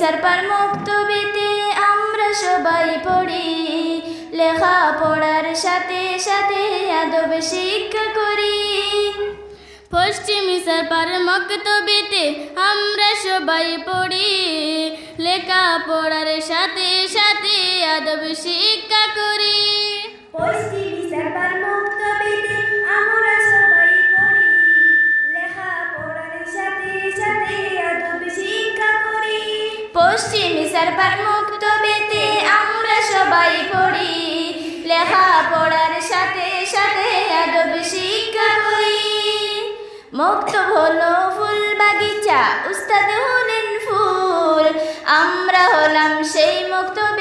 সারপার মুক্তবিতে আমরা সবাই পড়ি, লেখা পড়ার সাথে সাথে আদব শিক্ষা করি। পশ্চিমী সারপার মুক্তবিতে আমরা সবাই পড়ি, লেখা পড়ার সাথে সাথে আদব শিক্ষা করি। পশ্চিমী সারপার মুক্তবিতে আমরা সবাই পড়ি, লেখা পড়ার সাথে সাথে আদব শিক্ষা করি। পশ্চিমী সারপার মুক্তবিতে আমরা সবাই পড়ি, লেখা পড়ার সাথে সাথে আদব শিক্ষা করি। মক্তব হলো ফুল বাগিচা, উস্তাদ হলেন ফুল, আমরা হলাম সেই মক্তব